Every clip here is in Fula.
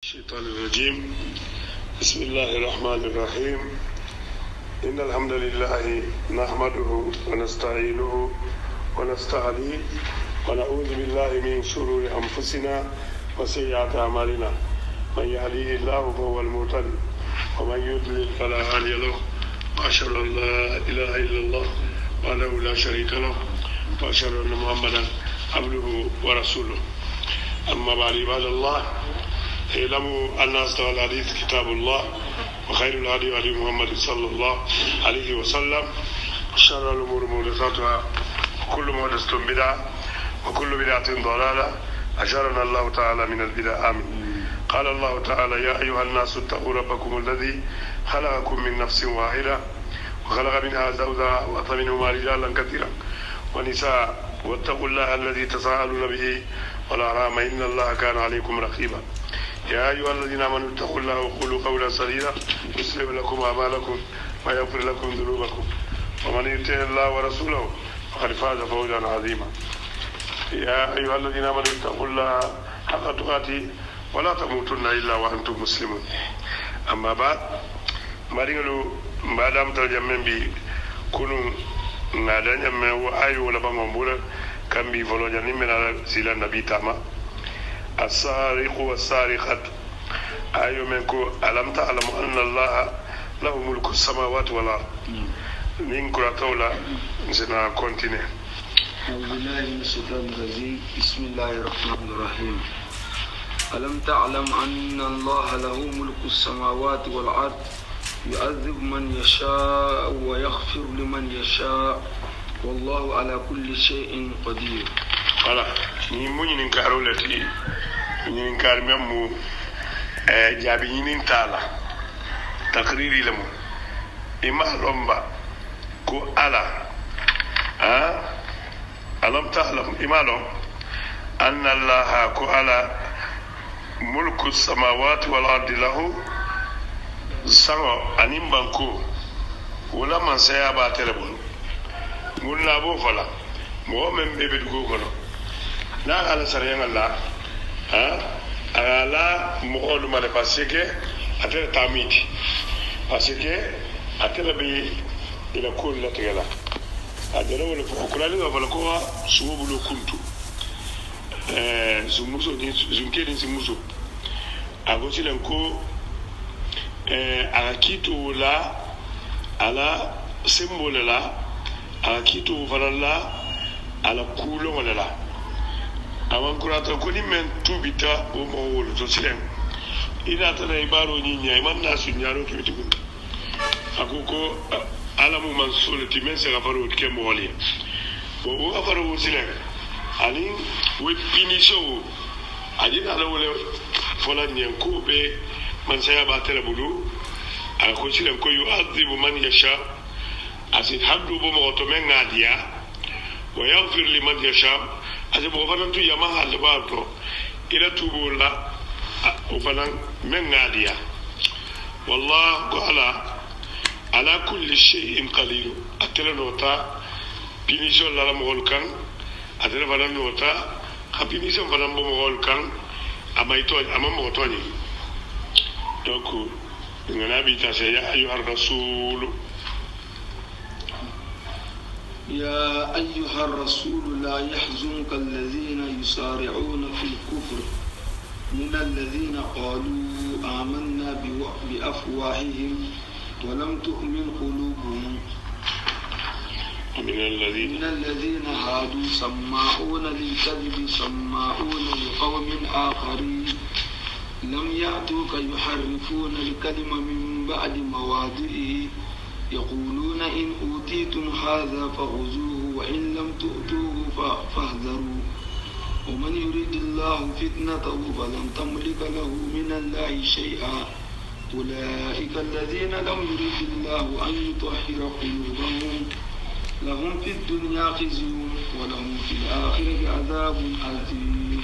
الشيطان الرجيم. بسم الله الرحمن الرحيم. إن الحمد لله نحمده ونستعينه ونستهديه ونعوذ بالله من شرور أنفسنا وسيئات أعمالنا. من يهديه الله فهو المهتدي ومن يضلل فلا هادي له. وأشهد أن لا إله إلا الله وحده لا شريك له وأشهد أن محمدا عبده ورسوله. أما بعد عباد الله، اعلموا أن أصدق الحديث كتاب الله وخير الهدي هدي محمد صلى الله عليه وسلم وشر الأمور محدثاتها وكل محدثة بدعة وكل بدعة ضلالة أجرنا الله تعالى من البدع. آمين. قال الله تعالى: يا أيها الناس اتقوا ربكم الذي خلقكم من نفس واحدة وخلق منها زوجها وبث منهما رجالا كثيرا ونساء واتقوا الله الذي تساءلون به والأرحام إن الله كان عليكم رقيبا. يا أيها الذين آمنوا اتقوا الله وقولوا قولا سديدا يصلح لكم أعمالكم ويغفر لكم ذنوبكم ومن يطع الله ورسوله فقد فاز فوزا عظيما. يا أيها الذين آمنوا اتقوا الله حق تقاته ولا تموتن إلا وأنتم مسلمون. أما بعد، مرينو مادام ترجمن بي كونو نادان من وآيو ولا بمبولا كان بي فلو جاني من على سيلا النبي تاما السارق والسارقة. أيو منكو ألم تعلم أن الله له ملك السماوات والأرض. من كراتولا نسنا كونتيني. أعوذ بالله من الشيطان الرجيم. بسم الله الرحمن الرحيم. ألم تعلم أن الله له ملك السماوات والأرض يعذب من يشاء ويغفر لمن يشاء والله على كل شيء قدير. voilà ni muñinin karolati ñinin kar memmu jaabi ñinin tala takriri lamu ima lomba ko ala alam ta'lam ima lom anna allaha ko ala mulku samawati wal ardi lahu sango anin banko wala man saya ba telebon mun na bo fala mo men bebe dugo kono na ala sariyan Allah ala mo ma le parce que atela tamiti parce que atela bi ila ko la tegala adara wala ko kulali wala ko subu lo kuntu zumuso ni zumkeni zumuso agoti len ko akito la ala symbole la akito faralla ala kulo wala la awan kurata ko ni men tubita o mo wolo to silen ina tana ibaro ni nya man nasu nyaro to tibu akoko ala mu mansule ti men se gafaro ke mo wali bo o gafaro silen ani we pinisho ajina la wala fola nyen ko be man saya ba tele bulu a ko silen ko yu'adhibu man yasha asid habdu bo mo to men ngadiya wa yaghfir liman yasha asid bo fanan tu yama hal ba to ila tubu la o fanan men ngadiya wallahu ala kulli shay'in qadir atela nota pinisho la mo kan atela fanan nota pinisho fanan bo mo kan amaito amamo to ni. Donc, النبي يا أيها الرسول يا أيها الرسول لا يحزنك الذين يسارعون في الكفر من الذين قالوا آمنا بأفواههم ولم تؤمن قلوبهم من الذين هادوا سماعون للكذب سماعون لقوم آخرين لم يأتوك يحرفون الكلمة من بعد مواضعه يقولون إن أوتيتم هذا فخذوه وإن لم تؤتوه فاحذروا ومن يريد الله فتنته فلن تملك له من الله شيئا أولئك الذين لم يريد الله أن يطهر قلوبهم لهم في الدنيا خزي ولهم في الآخرة عذاب عظيم.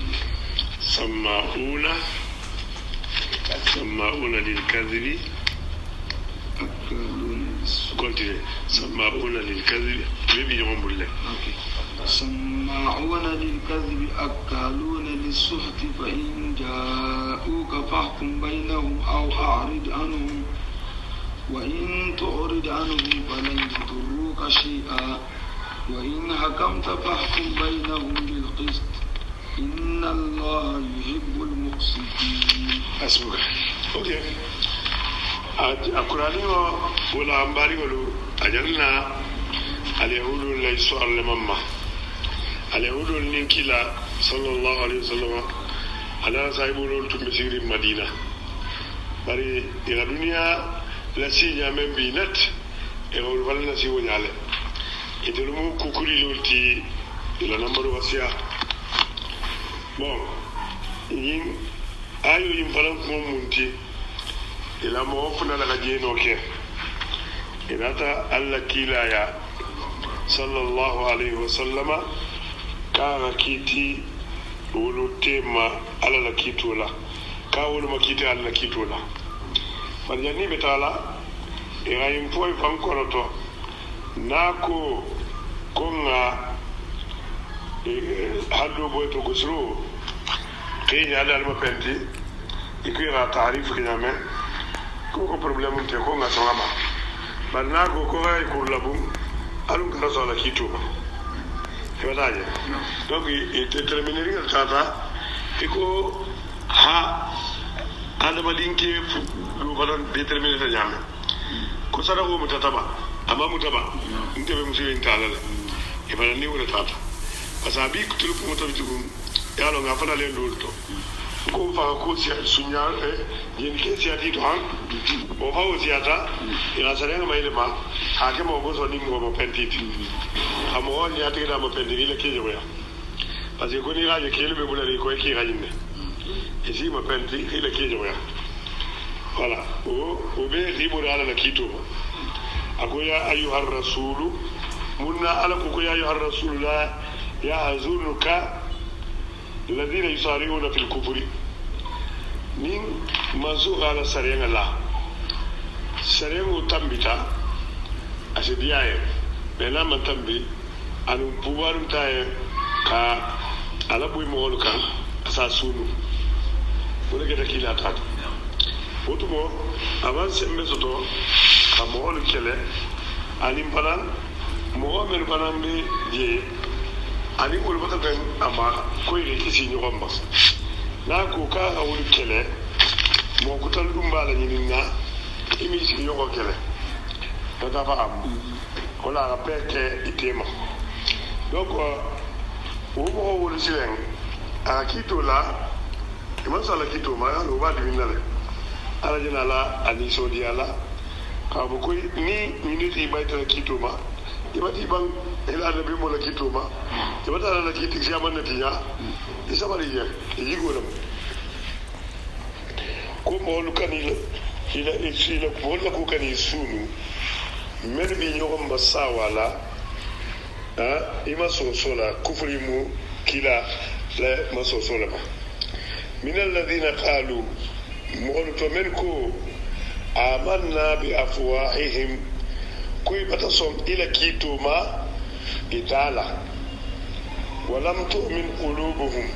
سماعون للكذب continue sama'una lil kadhib bibi yombulle سماعون للكذب أكالون للسحت فإن جاءوك فاحكم بينهم أو أعرض عنهم وإن تعرض عنهم فلن يضروك شيئا وإن حكمت فاحكم بينهم بالقسط إن الله يحب المقسطين. أسمع. أوكي. أقرأني ولا أمباري ولو أجلنا اليهود ليسوا على مما اليهود نكلا صلى الله عليه وسلم على سايبول تمسير المدينة bari ila dunia la sinya men bi net e wol wala si wonyale ite lu ku kuri lolti ila number wasiya bon yin ayo yin falan ko munti ila mo funa la jeno ke inata alla kila ya sallallahu alaihi wasallama ka kiti wolu tema ala la kitula ka wolu makita ala la kitula farjani betala irayin foy fankoroto nako konga haddo boy to gusro kenya ala ma penti ikira taarif kiname ko problème te ko nga sama barna ko ay kurlabu alun ka sala kituma fadaje donc il terminer il tata iko ha adama dinki lu balan déterminer ta jame ko sara ko mutataba amma mutaba inte be musulin tala la e bana ni wala tata asabi ko tulu ko mutabi tugum yalo nga fana le ndolto ko fa ko sunya yen ke siati to han o fa o siata ina sare nga maile ma ha ke mo go so ni mo pentiti amo ni ati da mo pentiti le ke yo ya parce que ko ni raje ke le be bulari ko ki rajinde ici ma penti ile ke yo ya voilà o be ribura ala kito akoya ayuhar rasulu munna ala ko ya ayuhar rasulu la yahzunuka الذين يسارعون في الكفر من منسوخ على سرين الله سرين تنبتا أسدياء بنا من تنبي أن بوار تاي كا على بوي مولكا أساسونو ولا كده كيلا تات وتمو أمان سمسوتو كمول كله أنيم بلان مؤمن بلان بي ani wol bata tan ama ko ile kisi ni gomba na ko ka awul kele mo ko tal dum bala ni na imi si yo ko kele to da fa am ko la rapete itema donc o mo wol silen a kito la e man sala kito ma lo ba di nale ala jina la ani so di ala ka bu ko ni minute bayta kito ma ibati bang ila nabi mo la kito ma ibata la kiti siaman na tinya isabari ye yigo lam ko mo lu kanila ila ko la ko kani sunu men bi nyogom ba sawala ima so sola kufri mu kila la maso sola ba min alladhina qalu mo to men ko amanna bi afwahihim kuy bata som ila kito ma itala walam tu'min qulubuhum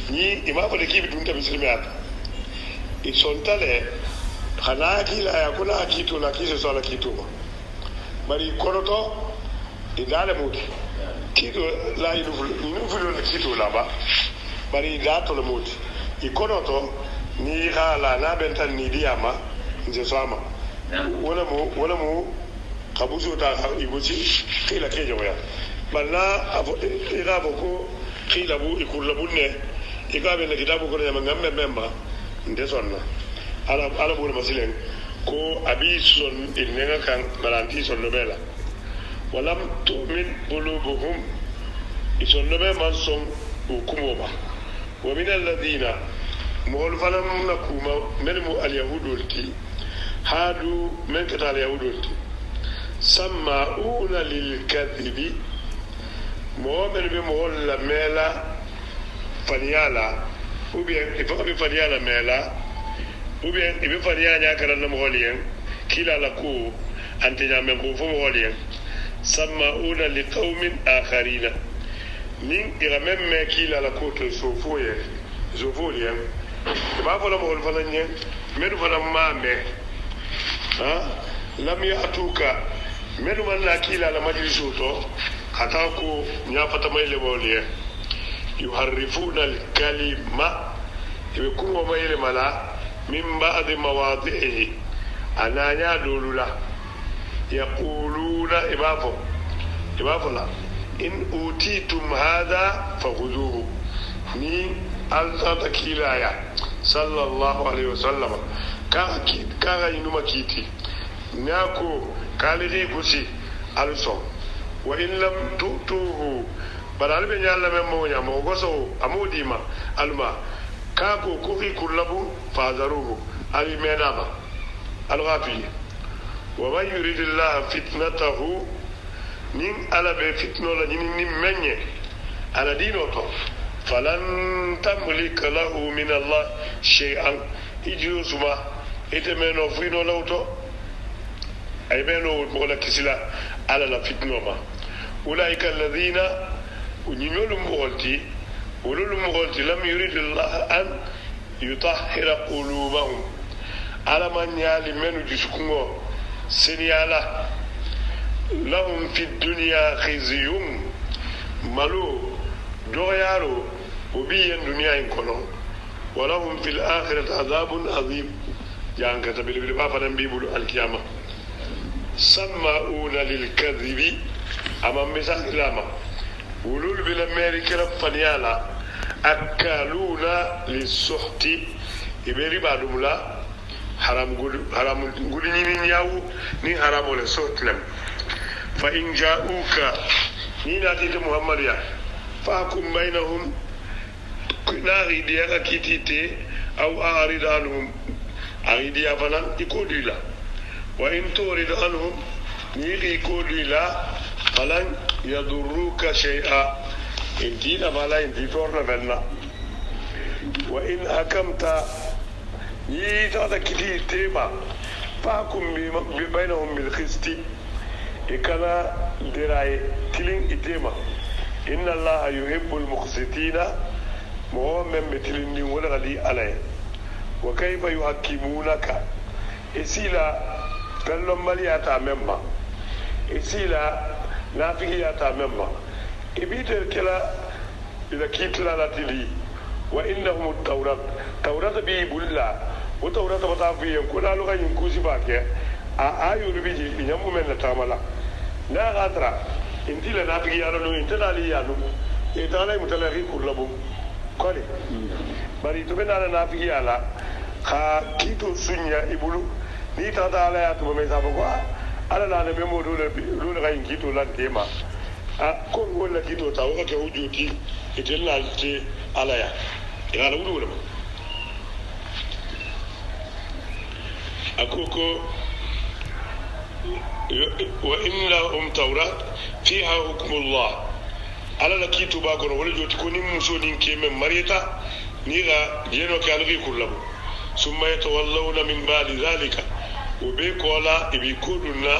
ni imama de kibi dunta bisrimiyat isontale khana kila ya kula kito la kise sala kito bari konoto idale muti kito la inu la kito la ba bari dato la muti ikonoto ni khala na bentan ni diama nje sama wala mu kabuzo ta igoci kila ke jawaya balla ira boko kila bu ikurla bunne ikabe na kitabu ko nyama ngamme memba ndesonna ala bu masilen ko abi son inenga kan balanti son nobela walam tu'min qulubuhum ison nobe man son ukumoba wa min alladhina mu'al falam nakuma melmu al yahudulti hadu men kata al yahudulti sama'una lil kadhibi mu'min bi mu'alla mela faniala ou bien il faut que faniala mela ou bien il veut faniala karan na mu'alien kila la ko أنت جامع خوفهم غوليا سمعون لقوم آخرين نين إغمم ماكيل على كوت زوفوليا ما فلا مغل فلانيا من فلا مامي لم يأتوك من من لاكيل على مجلسوتو خطاكو نيافة ميل بوليا يحرفون الكلمة يكون وميل ملا من بعد مواضعه أنا يا دولولا يقولون إبافو لا إن أوتيتم هذا فخذوه ni alzata kilaya sallallahu alaihi wasallam kaga inuma kiti nyako kaliri kusi also wa in lam tutuhu badal be nyalla men mo nya mo goso amudima alma kako kufi kullabu fazaruhu ali medama alghafi wa man yuridillahu fitnatahu nin ala be fitno la nin menye ala dino to falan tamlika lahu min Allah shay'an ijiyo suma ite meno fino lawto ay meno mola kisila ala la fitno ma ulaika alladhina unyolum bolti lam yurid Allah an yutahhira qulubahum ala man yali menu jisukungo seniyala lahum fid dunya khizyun malu doyaro وبيا دنيا كنون ولهم في الآخرة عذاب عظيم يعني كتب الباب فنبيبوا القيامة سماؤون للكذب أمام مساق لاما ولول بالأمريكا فنيالا أكالون للسحت إبري بعدهم لا حرام قول نياو ني حرام ولا سحت لم فإن جاءوك نيناتي محمد يا فاحكم بينهم ناري ديا كيتيتي أو أعرض عنهم أعرض فلان يكودي لا وإن تورد عنهم نيغي يكودي لا فلن يضروك شيئا انتينا فلا انتي تورنا فلنا وإن حكمت يتعطى كيتيتي ما فاحكم بينهم بالقسط إكنا دراي تلين إتيما إن الله يحب المقسطين مؤمن بتلني ولا غدي عليه وكيف يحكمونك إسيلا كلهم ملياتا مما إسيلا نافياتا مما إبيتر كلا إذا كيتلا لاتلي وإنهم التوراة بيبولا وتوراة بتافيا كنا لغا ينكوسي باكي آيو ربيجي ينمو من نتاملا نا غاترا انتي لنافيا لنو انتدالي يانو إتالا متلاقي كرلبو kole bari to bena na fi ala kha kito sunya ibulu ni ta da ala ya to me sa ko ala na me mo do le ga kito lan tema a ko wala kito ta o ka hujuti itel na te ala ya ina da wudu ma akoko wa inna tawrat fiha hukmullah ala la kitu ba ko wala joti ko nim muso nin keme marita ni ga yeno ka algi kullabu summa yatawallawna min ba'di zalika wa be kola ibi kudunna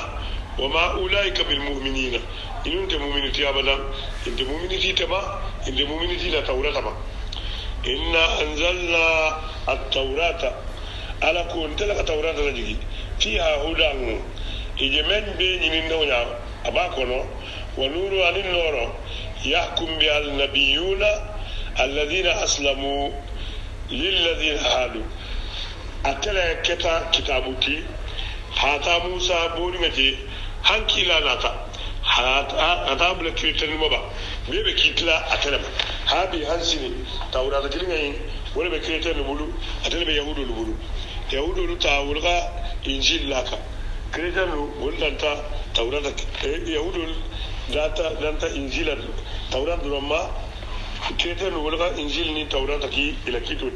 wa ma ulaika bil mu'minina inunte mu'minati abadan inte mu'minati tama inte mu'minati la tawrata ma inna anzalna at-taurata ala kun talaka tawrata la jigi fiha hudan ijemen be nyinin dawnya abakono wa nuru anin noro يحكم بها النبيون الذين أسلموا للذين هادوا أتلا كتا كتابتي حتى موسى بورمتي هنكي لا ناتا حتى بلا كريتن مبا بيبي كيتلا أتلا هابي هنسيني تاورا تكلمين ولا بكريتن بلو أتلا بيهود البلو يهود التا ولغا إنجيل لاكا كريتن ولدانتا تاورا يهود danta injila tawrat durama kete no wala injil ni tawrat ki ila kitot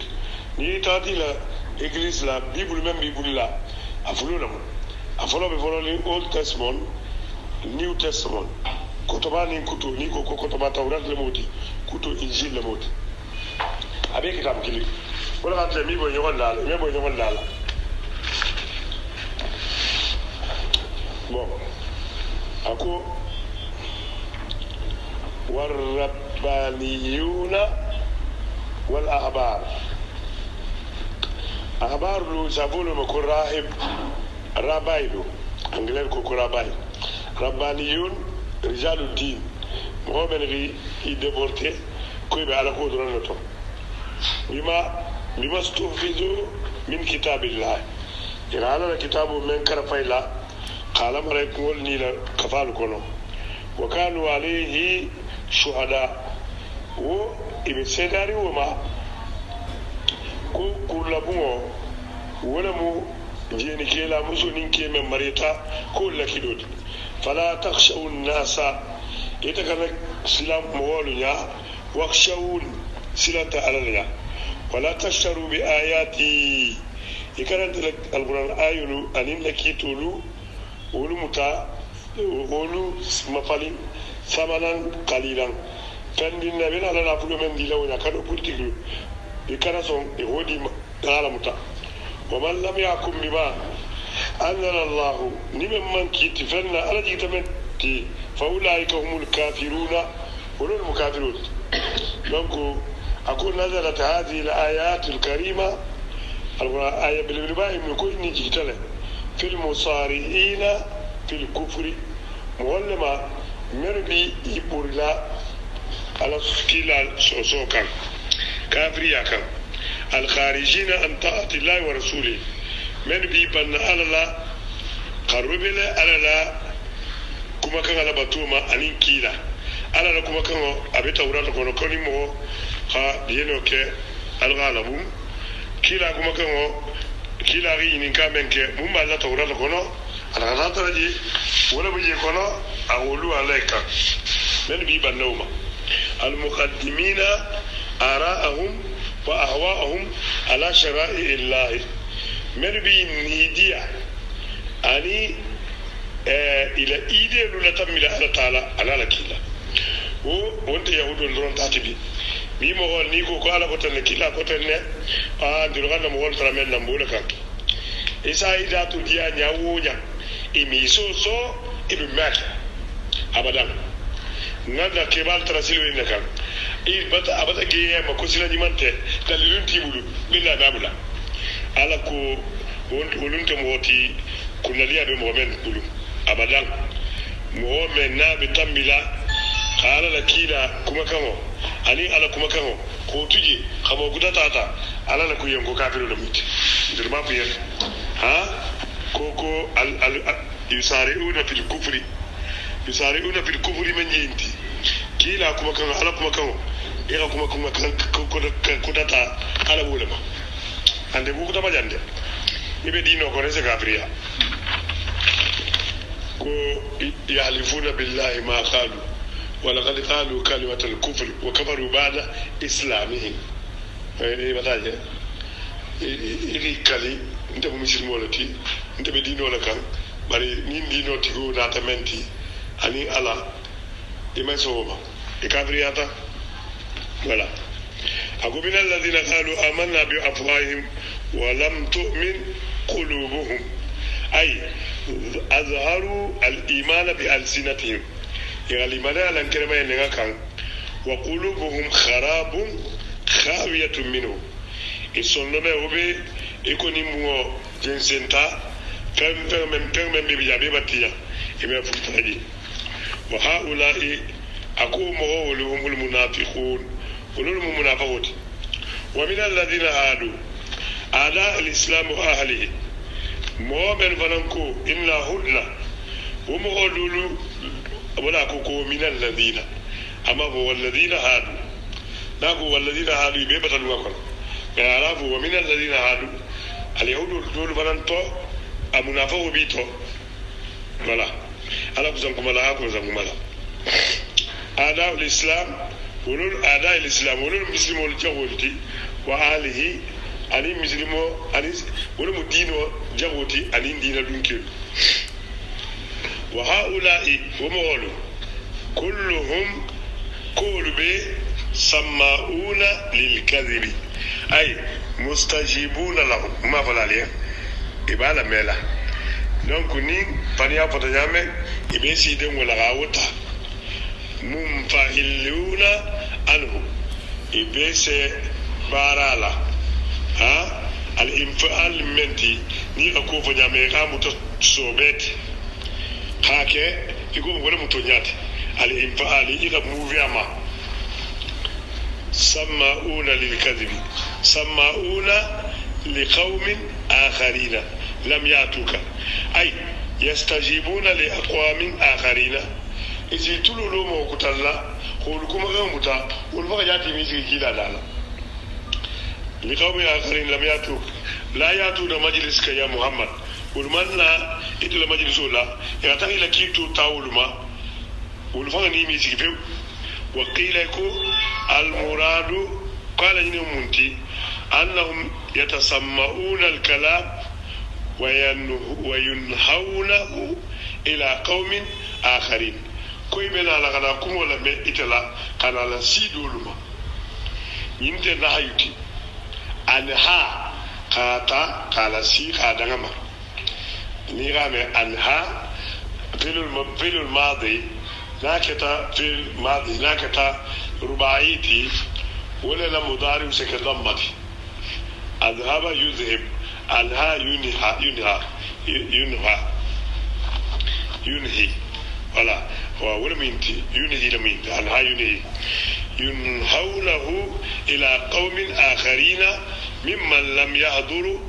ni tati la église la bible même bible la afulula mo afulo be folo ni old testament new testament kotoba ni kuto ni ko kotoba tawrat le moti kuto injil le moti abe kitab kili wala ka mi bo nyogon dal me bo nyogon dal bon ako warrabbaniyuna wal ahbar lu sabulu ko rahib rabailu anglais ko rabai rabbaniyun rijaluddin mo ben ri i déporté ko be ala ko doron to bima stufizu min kitabillah ila ala kitabu men karfaila qala malaiku wal nila kafalu kono wa kanu alayhi shuhada wo ibe sedari wo ma ko kulabuo wala mu jeni kela musu nin ke men marita ko lakidodi fala takhshaw an-nasa ita kana islam mawlunya wakhshawun silata alaya wala tashtaru bi ayati ikarant al-quran ayulu anin lakitulu wulu muta wulu mafalin samanan qalilan kandi nabila ala fulo men dilawnya kado politiku ikara son e hodi ala muta wa man lam yakum bima anzala Allah nimen man kiti fanna ala jitametti fa ulaika humul kafiruna wal mukafirun donc akon nazalat hadhihi al-ayat al-karima al-aya bil ba'i min kulli jitala fil musari'ina fil kufri muallima merbi iburla ala skila sosokan kafiriya kan al-kharijina an ta'ati Allah wa rasulihi men bi ban alala qarubila alala kuma kan ala batuma anin kila alala kuma kan abe tawrata kono koni mo ha yeno ke algalabu kila kuma kan kila ri nin kamen ke mum ba la tawrata kono ala taraji wala buje kono awulu alayka men bi ban nawma al muqaddimina ara'ahum wa ahwa'ahum ala shara'i Allah merbi nidia ani ila ide lula tamila ala taala ala lakila o wonte yahudo ndron tatibi mi mo hol ni ko ala ko tan kila ko tan ne ndiro ganda mo hol tramen nambola kanki isa ida to dia nyawonya imi so ibi maka abadan ngada kebal trasilu ina kan bata abata ge ma ko sila nyimante dalilun tibulu billa babula ala ko wolunte moti kunalia be momen kulu abadan mo men na be tambila ala la kila kuma kamo ani ala kuma kamo ko tuje khamo gudata ala la ku yengo kafiru da muti dirma fu yen ha ko al yusari'una fil kufri men yinti kila kuma kamo ala kuma kamo ira kuma kan ko data ala bulama ande buku ta majande ibe dino ko rese kafiriya ko yahlifuna billahi ma qalu wa laqad qalu kalimat al-kufr wa kafaru ba'da islamihim bataje iri kali nte muslimo lati nte be dino la kan bari nin dino tigo data menti ani ala imeso ma kafiriyata wala أقول من الذين قالوا آمنا بأفواههم ولم تؤمن قلوبهم أي أظهروا الإيمان بألسنتهم يعني الإيمان على الكلمة ينغاكا وقلوبهم خراب خاوية منه إسونما وبي إكوني مو جنسنتا فمن بيجابي باتيا إما فتاجي وهؤلاء أقوم وهم المنافقون ولهم منافقون ومن الذين هادوا أعداء الإسلام وأهله مؤمن فلنكو إلا هدنا ومغلولوا ولا كوكو من الذين أما هو الذين هادوا ناكو والذين هادوا يبيبة الوكر يعرفوا ومن الذين هادوا اليهود دول فلنتو المنافق بيتو ولا ألا كزنكم الله كزنكم الله أعداء الإسلام ولول أعداء الإسلام ولول المسلمون الجوتي وآله أني مسلمو أني ولول دينو جوتي أني دين دونكيل وهؤلاء ومولو كلهم كلبي سماؤون للكذب أي مستجيبون لهم ما فلا ليه إبالة ميلا donc ni faniya fata nyame ibe si den wala gawta munfahiluna anhu ibe se barala ha al infal menti ni ko fo nyame ka muto sobet hake iko ngole muto nyati al infal ika muviama sama'una lil kadhibi sama'una لقوم آخرين لم يأتوك أي يستجيبون لأقوام آخرين إذا تلو لهم وكتلا قولكم غمتا والبقى يأتي ميسك كلا دالا لقوم آخرين لم يأتوك لا يأتون مجلسك يا محمد والمنا إتلا مجلس الله يغتغي لكيتو تاولما والبقى نيميسك فيو وقيل يكو المراد قال جنهم منتي أنهم يتسمعون الكلام وينهونه إلى قوم آخرين كوي بنا لغناكم ولا بإتلا كان على سيدولما ينتهي نهايتي أنها كاتا كالا سي كادنما نيغامي أنها في الماضي ناكتا في الماضي ناكتا رباعيتي ولا مضارع سكدمتي أذهب يذهب أنها ينهي ولا هو منتي ينهي لمنتي أنها ينهونه إلى قوم آخرين ممن لم يحضروا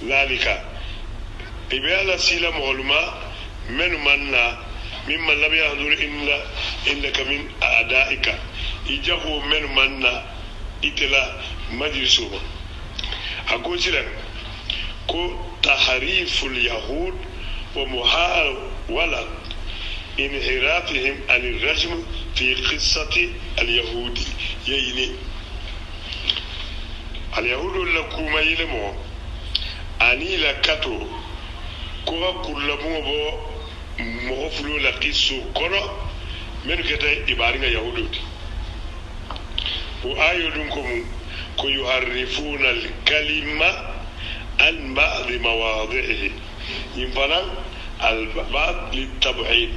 ذلك إبيال سيلم علماء ممن لم يحضر إنك من أعدائك إجاه من إتلا مجلسوما أقول لك كو تحريف اليهود ومحاولة انحرافهم عن الرجم في قصة اليهود ييني اليهود لكم يلمو أني لكتو كو كل مو مغفلو لقصو كرو من كتا إبارين يهود وآيودكم كو يحرفون الكلمة عن بعض مواضعه ينفنا البعض للتبعيد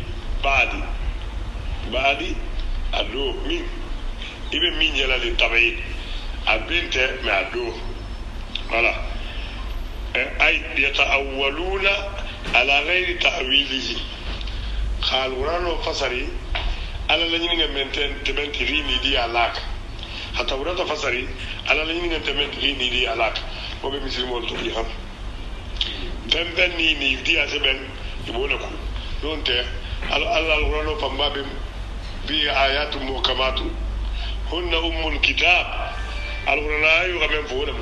بعد أدو مين إبن مين يلا للتبعيد أبنت مع أدو voilà أي يتأولون على غير تأويله خالورانو فسري على لنين من تبنتريني دي علاك حتى ورد فسري على لنين تبنتريني دي علاك وبمسلمون تبيهم تنبني دي أسبن يبونكو دونت الله القرآن فما بآيات محكمات هن الكتاب القرآن يغمن فورم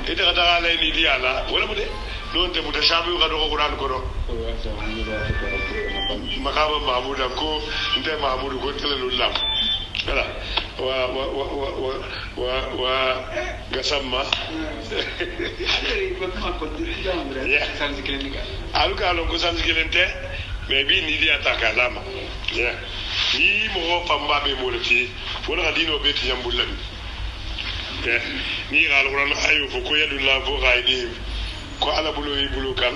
إذا قد عليني دي على ولا بده دونت متشابه قد القرآن كرو مقام محمود كو انت محمود كو تلل الله voilà wa gasama aluka alon ko sanzikilente mais bi ni dia takalama ya ni mo famba be mo lati wala dino be tiyambulan ya ni gal quran ayu fo ko yadullah fo gaidi ko ala bulu kan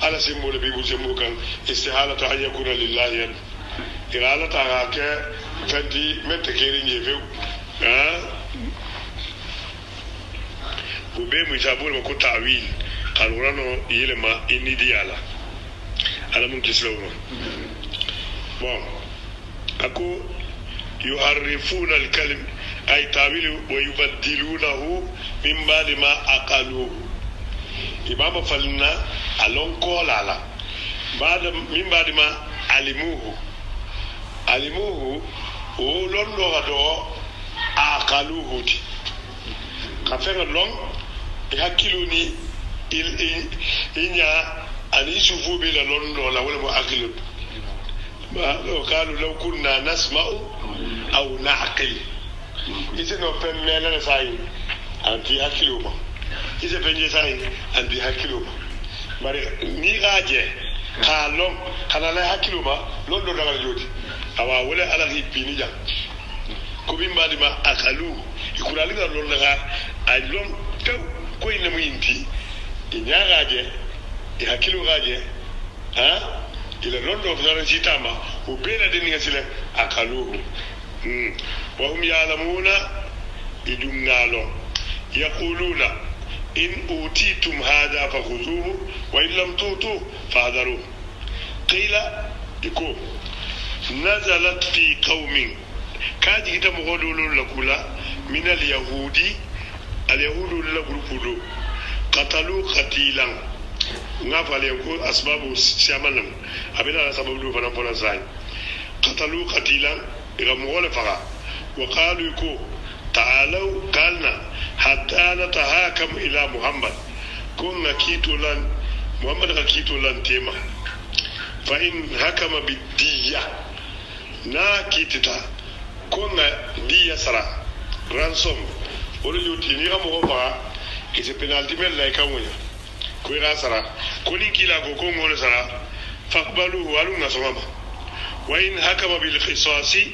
ala simbolo bi bu sembo kan istihalatu an yakuna lillahi yan irala ta ke fadi mette keri nyefe ko be mu jabul ko ta'wil alqur'ano yelema inidiala ala mun kislawma bon ako yuharrifuna alkalim ay ta'wilu wa yubaddilunahu min ba'di ma aqaluhu ibaba falna alon kolala ba'da min ba'di ma alimuhu o londo gado aqaluhu ti kafenga long hakiluni inya ani sufu bi la londo la wala mo aqilu ba qalu law kunna nasma'u aw na'qil ise no pemmela na sai anti hakilu ma ise penje sai anti hakilu ma mari ni gaje kalon kana la hakilu ma londo daga joti awa wala ala hipini ja ko bimba di ma akalu ikurali ga londo ga a lon taw ko ina mu inti inyagaje hakilu gaje ila londo fara sitama ubena deni ngasile akaluhu wa hum ya'lamuna idumnalo yaquluna in utitum hadha fakhuzuhu wa in lam tutu fahdaru qila iko nazalat fi qaumin kaji kita mogodulu lakula min al-yahudi al-yahudu la grupudo qatalu qatilan ngafale ko asbabu siamanan abina la sababu do fana fona sai qatalu qatilan ila mogole fara wa qalu ko ta'alu qalna hatta natahakam ila muhammad kun nakitulan muhammad nakitulan tema fa in hakama bidiyya na kitita kun diya sara ransom wala yuti ni mo fa ite penalty mel lay kamunya ko ira sara ko ni kila ko ngol sara faqbalu walu nasama wa in hakama bil qisasi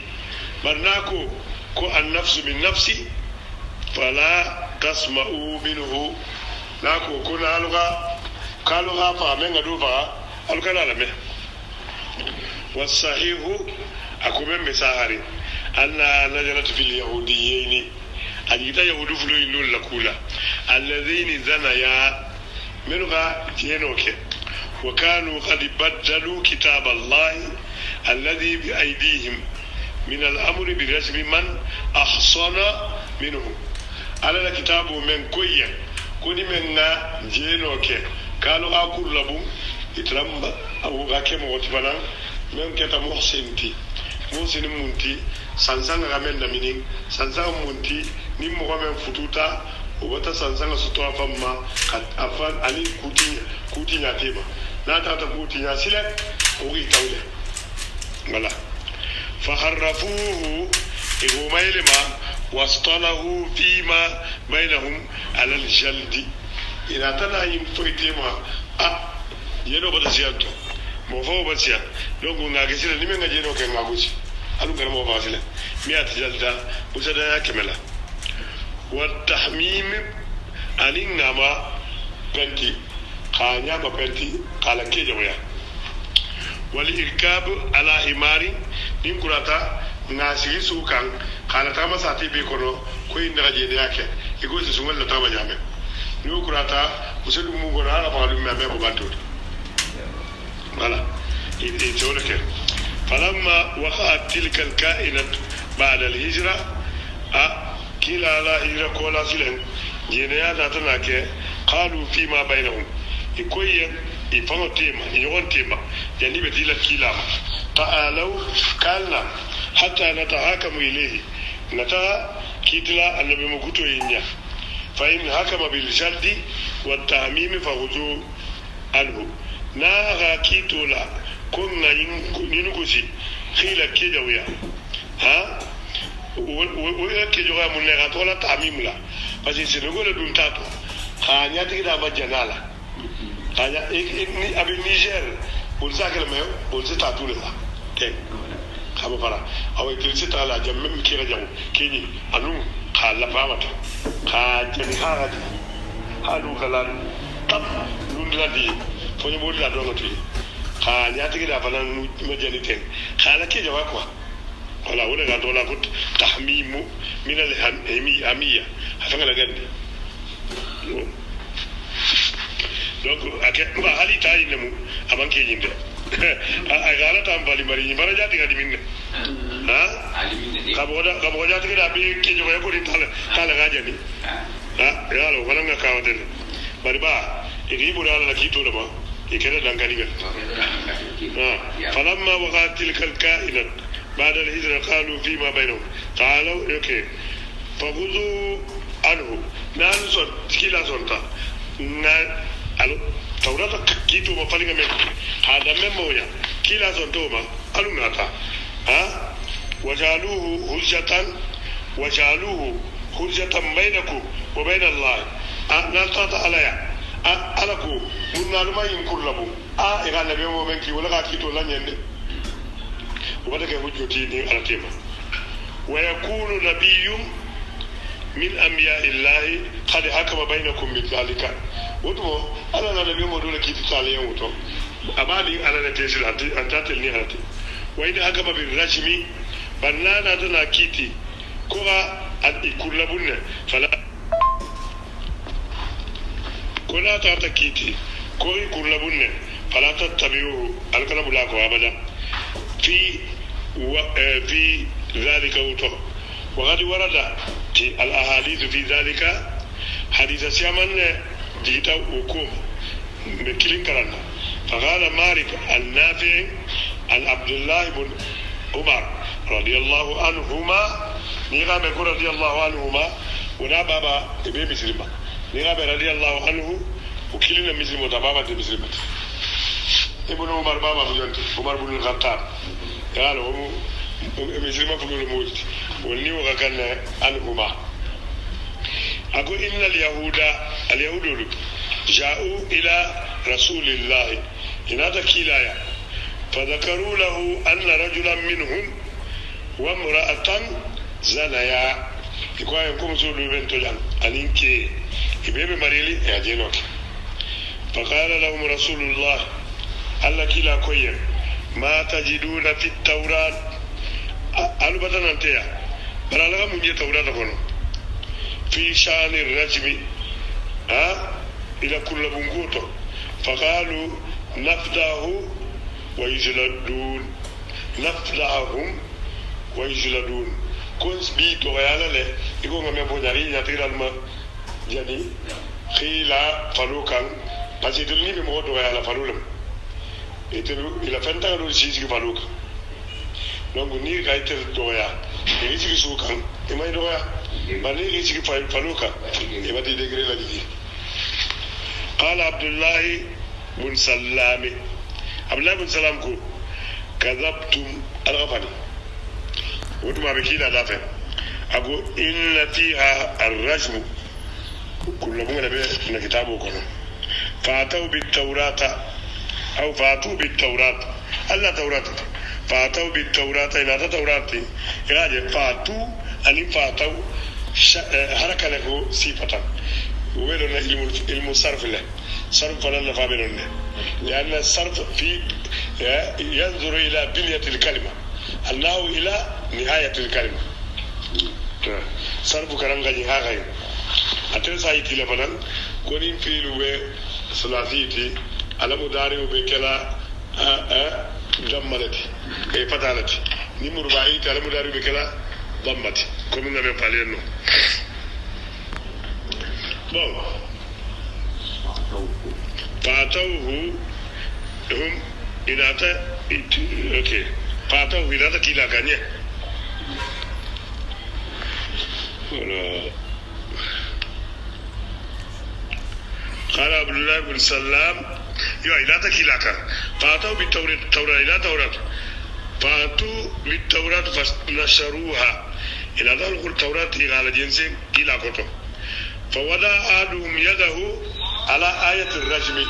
barnako ko an nafsu bin nafsi fala tasma'u minhu nako ko naluga fa menga do fa alkala la me wasahihu akumem besahari anna najalat fil yahudiyyin ajita yahudu fulu ilul lakula alladhina zanaya منها جينوك وكانوا قد بدلوا كتاب الله الذي بأيديهم من الأمر برسم من أحصن منهم على الكتاب من كوية كوني من جينوك قالوا أقول لهم إترم أو غاكم وتفنا من كتا محسنتي محسن منتي سانسان غامن نمينين سانسان منتي نمو غامن فتوتا wata sansanga suto afamma afan ali kuti nya tema na ta kuti nya sile uri tawle wala fa harrafuhu ihumailima wastalahu fima bainahum ala aljaldi ina tana yim foitema yeno bada siyanto mo fo ba siya dongo ngage sile nime ngaje no ke ngagusi alu gar mo fa sile mi atjalda usada ya kemela والتحميم أنينما بنتي خانيا بنتي قال كيجويا والإركاب على حمار نيمكراتا ناسي سوكان قال تاما ساتي بيكونو كوي نراجي ياكي يقول سيسومل لا تاما جامي نيمكراتا وسدو موغونا على بالو مامي بوغانتود voilà يتولك فلما وقعت تلك الكائنة بعد الهجرة كلا لا إلى كولا سلهم جنيا ناتنا كه قالوا فيما بينهم يكوي يفهموا تيما يوان تيما يعني بديلا كلا تعالوا كلنا حتى نتحاكم إليه نتا كتلا النبي مكتو ينيا فإن حكم بالجلد والتعميم فخذوا عنه ناغا كيتولا كنا ينكسي خيلا كيجويا ويا كيجوا من نغاتولا تعميم لا بس السنغول دون تاتو خانيا تيدا بجنالا خانيا إني أبي نيجر بولساكل مايو بولسي تاتو لا تين خابو فرا أو يتلسي تالا جمم كيرا جاو كيني أنو خالا فامتا خاجني خاجي هالو خلال طب نوندلا دي فوني بوللا دونتي خانيا تيدا فنان مجاني تين خالا كيجوا كوا ولا ولا غادولا كنت تحميم من الهمية هفنا لغندي donc akeba hali tayi nemu abanke yinde agala tambali mari bara jati gadi minne kabo jati gada be ke jogo ko din tala gajani yalo wala nga kawade bari ba iribu dala la kito da ba ikere dangani gal falamma waqat tilka alkainat بعد الهجرة قالوا فيما بينهم قالوا اوكي فخذوا عنه نانسون كلا سونتا alo tawrata kitu ma falinga men hada memoya kila zontoma alunata wajaluhu hujjatan bainakum wa bain Allah na tata alaya alaku munaluma yin kullabu ira nabe mo men ki wala ka kito lanyende wala ka hujjoti ni alatema wa yakunu nabiyyun min anbiya'illahi qad hakama bainakum bidhalika woto ala na nabi mo dole kiti tale woto amali ala na tesil antatel ni halati wa in hakama bil rajmi banana tana kiti kura al ikullabunna fala kula ta kiti ko ikullabunna fala tattabi'u al-kalamu la ko abada fi ذلك وطه وقد ورد الأحاديث في ذلك حديث سيامن جيتا وكوم بكلين كرانا فقال مالك النافع عن عبد الله بن عمر رضي الله عنهما نيغام يقول رضي الله عنهما ونا بابا ابي مسلمة نيغام رضي الله عنه وكلنا مسلمة بابا دي مسلمة ابن عمر بابا بجنت عمر بن الخطاب قال هم مسلمة فلو الموت والنيو غكان عنهما أقول إن اليهود جاءوا إلى رسول الله إن هذا كلايا فذكروا له أن رجلا منهم وامرأة زنيا يقول يكون سولو بنتو جان أنينكي يبيبي مريلي يا جينوك فقال لهم رسول الله ألا كلا كويا ما تجدون في التوراة ألو بدنا نتيا بلا لغا منجي توراة كونو في شأن الرجم إلى كل بنقوته فقالوا نفداه ويجلدون نفداهم ويجلدون كونس بي توغيالا له يقول غمي بونياري يطير الما جاني خيلا فلوكان بس يدلني بمو توغيالا فلولم يتلو إلى فنتا لو سيسي فلوكان donc ni ga ite doya ni sigi sukan imai doya ba ni sigi faluka e ba di degré la di qala abdullah bin sallam abdullah bin salam ko kadhabtum al-ghafani wotuma be kila dafa ago inna fiha ar-rajm kullu bunga be na kitabu kono fa'atu bit-taurata aw fa'atu bit-taurata alla taurata فاتوا بالتوراة إلى التوراة إلى فاتوا أن فاتوا حركة له صفة ويلنا المصرف له صرف لنا فابلنا لأن الصرف في ينظر إلى بنية الكلمة الله إلى نهاية الكلمة صرف كلام غني هاي أترسا يتلا بدن كونين في لوه ثلاثيتي على مداري وبكلا ضمتي اي فتالتي نمر باي تعالى مداري بكلا ضمتي كم نبي بالينو بون فاتوه هم إناتا اوكي فاتوه إناتا كيلا كانيه قال عبد الله بن سلام يا إناتا كيلا كان فاتوا بالتوراة إلى توراة فاتوا بالتوراة فنشروها إلى ذلك التوراة إلى جنس كلا كتب فوضع أحدهم يده على آية الرجم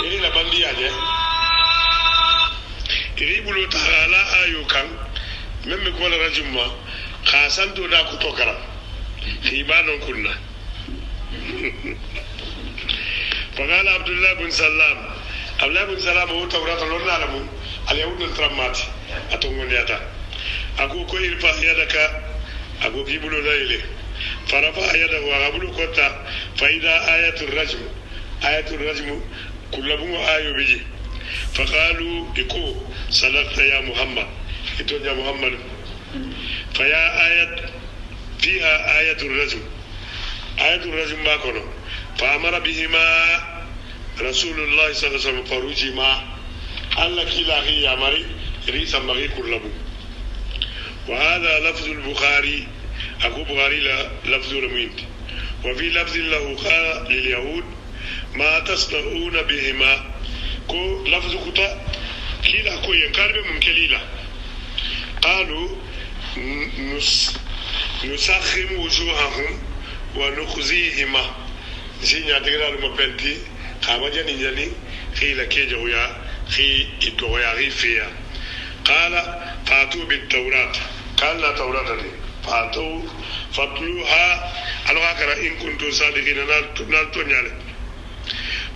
إلى لبندي أجي يقولوا تعالى آيو كان من يقول الرجم ما خاصن دودا كتوكرا خيبان كنا فقال عبد الله بن سلام عبد الله بن سلام هو توراة لون نعلم اليهود الترمات أتومون ياتا أقول كو إرفع يدك أقول كيبلو ليلي فرفع يده وقبلو كتا فإذا آية الرجم كل بمو آيو بيجي فقالوا إكو صدقت يا محمد إتو يا محمد فيا فيها آية الرجم ما كنو فأمر بهما رسول الله صلى الله عليه وسلم فروجهما الله كلا هي مري ريس مغي كلبو وهذا لفظ البخاري أكو بخاري لفظ الميت وفي لفظ له قال لليهود ما تصنعون بهما كو لفظ كتا كلا كو ينكرب من كليلا قالوا نسخم وجوههم ونخزيهما سينيا تغرا المبنتي خاما جاني خيلا كيجويا خي إدويا غي فيها قال فاتوا بالتوراة قال لا توراة دي فاتوا فاتلوها الواقرة إن كنتم صادقين نال تنيال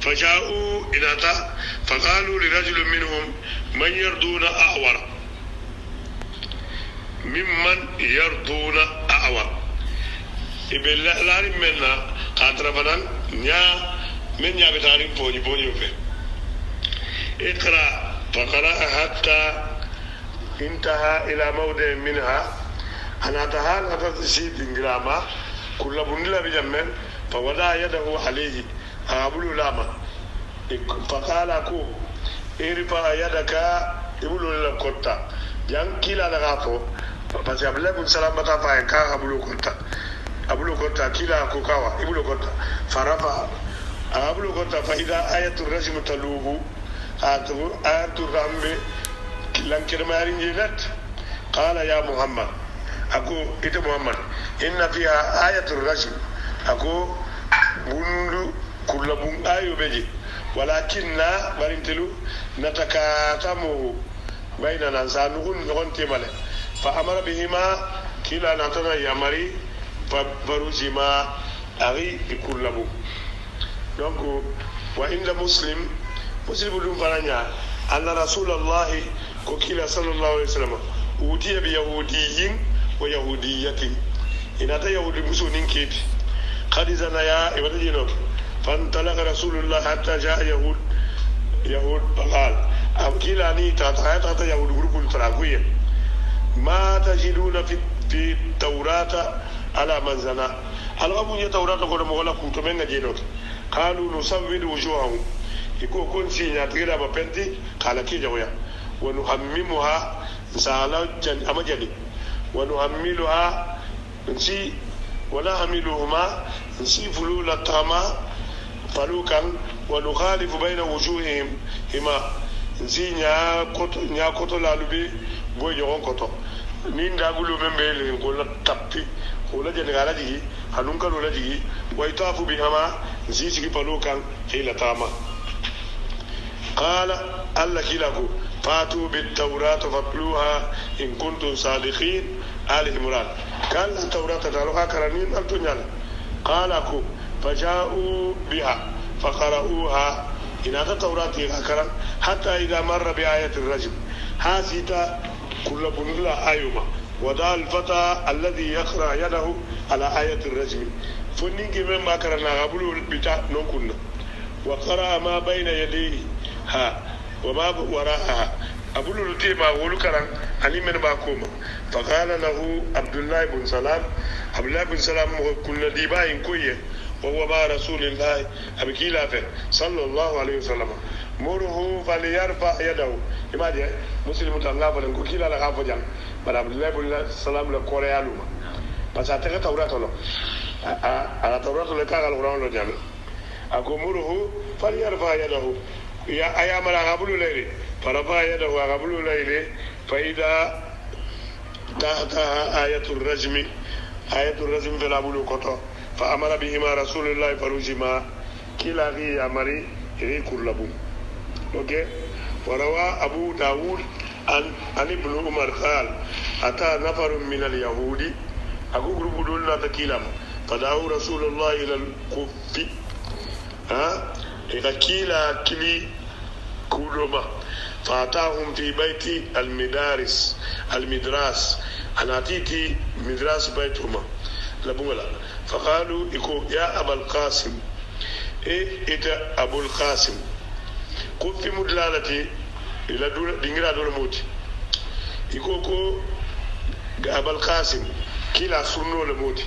فجاءوا إناتا فقالوا لرجل منهم من يرضون أعور ممن يرضون أعور إبن لارم منا قاتل فنان من يابتانين بوني فيه اقرأ فقرأ حتى انتهى إلى موضع منها أنا تهال أتسيد إنجراما كل بندلا بجمع فوضع يده عليه أقبل لاما فقال أكو ارفع يدك يقول له كنت ينكي لا لغافو بس يبلغ السلام بتاعه كا أبلو كنت كلا أكو كوا يقول كنت فرفع أبلو كنت فإذا آية الرجم تلوه آية الرحم لنكر مارين جلت قال يا محمد أكو إنت محمد إن فيها آية الرجم أكو بندو كل بن آية بيجي ولكننا برنتلو نتكاتمه بيننا سانقول نقول تماله فأمر بهما كلا نتنا يمري فبرزما أغي كل بن donc وإن مسلم بدون فرنيا أن رسول الله كوكيلا صلى الله عليه وسلم أوتي بيهودي ويهودية إن أتى يهودي مسلمين كيت قد زنايا إبتدينوك فانطلق رسول الله حتى جاء يهود فقال أبكيلا ني تاتا يهود غرقل تراكوية ما تجدون في التوراة على من زنا الأبو يتوراة قد مغلا كوتمين نجينوك قالوا نسود وجوههم يكون كون سينيا تغير ما بنتي قال كي جويا ونحممها سالا أمجدي ونحملها نسي ونحملهما نسي فلول الطعام فلوكا ونخالف بين وجوههم هما نسي نيا كوتو لالوبي بوي جوون كوتو نين داغلو ممبل كولا تابي كولا جنغالا جي هنونكا لولا جي ويطاف بهما نسي سيكي فلوكا هيلا طعام قال الله كيلاكو فاتوا بالتوراة فاتلوها إن كنتم صادقين آل عمران قال التوراة تلوها كرنين الدنيا قال أكو فجاءوا بها فقرأوها إن هذا التوراة كرن حتى إذا مر بآية الرجم هاسيتا كل بنلا آيوما ودع الفتى الذي يقرأ يده على آية الرجم فنين كمان ما كرنا قبلوا بتاع نكون وقرأ ما بين يديه ها وما وراءها أبو التيما ولكران علي من باكوما فقال له عبد الله بن سلام كل ديباين كويه وهو مع رسول الله أبكي لافه صلى الله عليه وسلم مره فليرفع يده إما دي مسلم الله فلن كوكيلا لغافو جان بل عبد الله بن سلام لكوريا لوما بس أتكى توراة له على توراة لكاغ القرآن له جان أكو مره فليرفع يده يا أيام الغابلو ليلي فرفع يده غابلو ليلي فإذا تحتها آية الرجم في الغابلو كتو فأمر بهما رسول الله فرجما كلا غي أمري غي كلبو أوكي وروى أبو داود عن ابن عمر قال أتى نفر من اليهود أكو غرب دولنا تكيلم فدعوا رسول الله إلى الكف إذا كيلا كلي كولوما فأتاهم في بيت المدراس أنا تيتي مدراس بيتهما لبولا فقالوا إكو يا أبا القاسم إتا أبو القاسم قف في مدلالتي إلى دينغرا دول موت إكو أبا القاسم كلا سنو لموت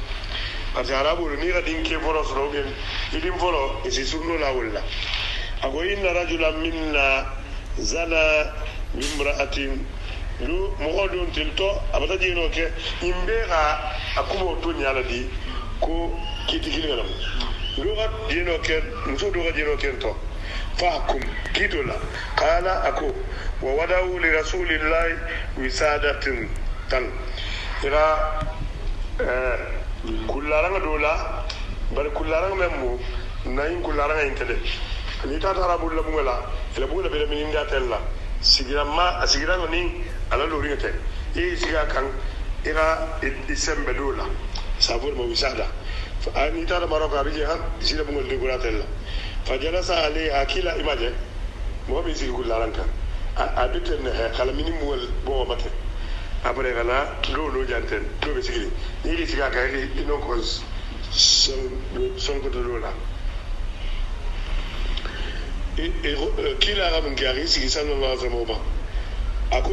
أتعرابوا نيرا دينكي فرص روغين إدين فرو إسي سنو لا ولا أقول إن رجلا منا زنا بامرأة لو مغادون تلتو أبدا جينو كي إمبيغا أكومو توني على دي كو كيتي كيلغنم لغة جينو كي مسو لغة جينو كي تو فاحكم كيدولا قال أكو وودعوا لرسول الله وسادة تن إلى كل رنگ دولا بل كل رنگ ممو ناين كل رنگ ينتدي ni tata rabul la bungala ila bungala be min da tella sigira ma asigira ni ala lo ringate e siga kan ira isembe dola safur mo wisada ani tara maroka bije han sila mo ngol guratella fajalasa ali akila imaje mo be sigi gularanka a duten kala minimum wal bo mate après gala lo janten to be sigi ni li siga ka ri non ko son ko dola kila ramin gari sigi sallallahu alaihi wasallam aku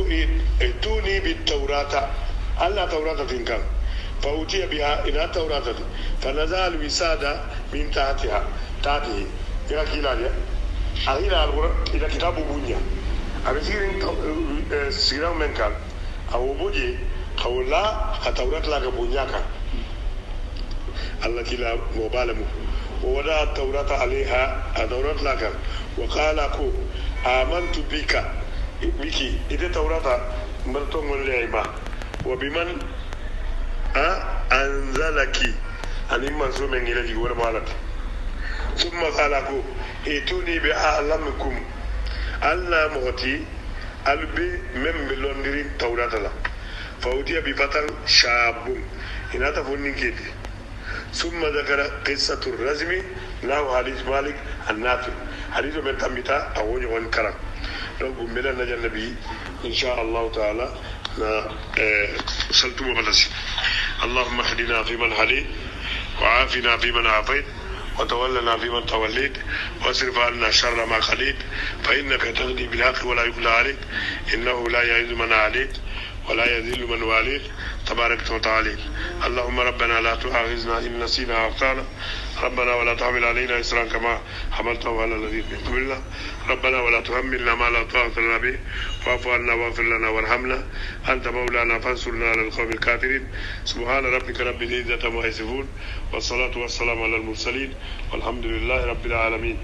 ituni bit taurata alla taurata tinkan فأوتي بها إلى التوراة فنزل الوسادة من تحتها تحته إلى كيلانيا إلى القرآن إلى كتاب بنيا أبصيرين سيرام من كان أو بوجي خولا التوراة لا كبنيا كان الله كلا مبالم ووضع التوراة عليها التوراة لا كان وقال أكو آمنت بك إذا التوراة مرتون من العبا وبمن أنزلك أن منصور من إليك ورمالك ثم قالكم ائتوني بأعلمكم ألا مغتي ألبي من ملوندرين توراة لا فأوتي بفتى شاب هنا تفونين كده ثم ذكر قصة الرزم له حديث مالك النافع حديث من تمتا أو يوم كرم لو بمنا نجى النبي إن شاء الله تعالى سلتم بلسي اللهم اهدنا فيمن هديت وعافنا فيمن عافيت وتولنا فيمن توليت واصرف عنا شر ما خليت فإنك تغني بالحق ولا يقضى عليك إنه لا يعز من عليك ولا يذل من واليك تبارك وتعالى اللهم ربنا لا تؤاخذنا إن نسينا أو أخطأنا ربنا ولا تحمل علينا إصرا كما حملته على الذين من قبلنا ربنا ولا تحملنا ما لا طاقة لنا به واعف عنا واغفر لنا وارحمنا أنت مولانا فانصرنا على القوم الكافرين سبحان ربك رب العزة عما يصفون والصلاة والسلام على المرسلين والحمد لله رب العالمين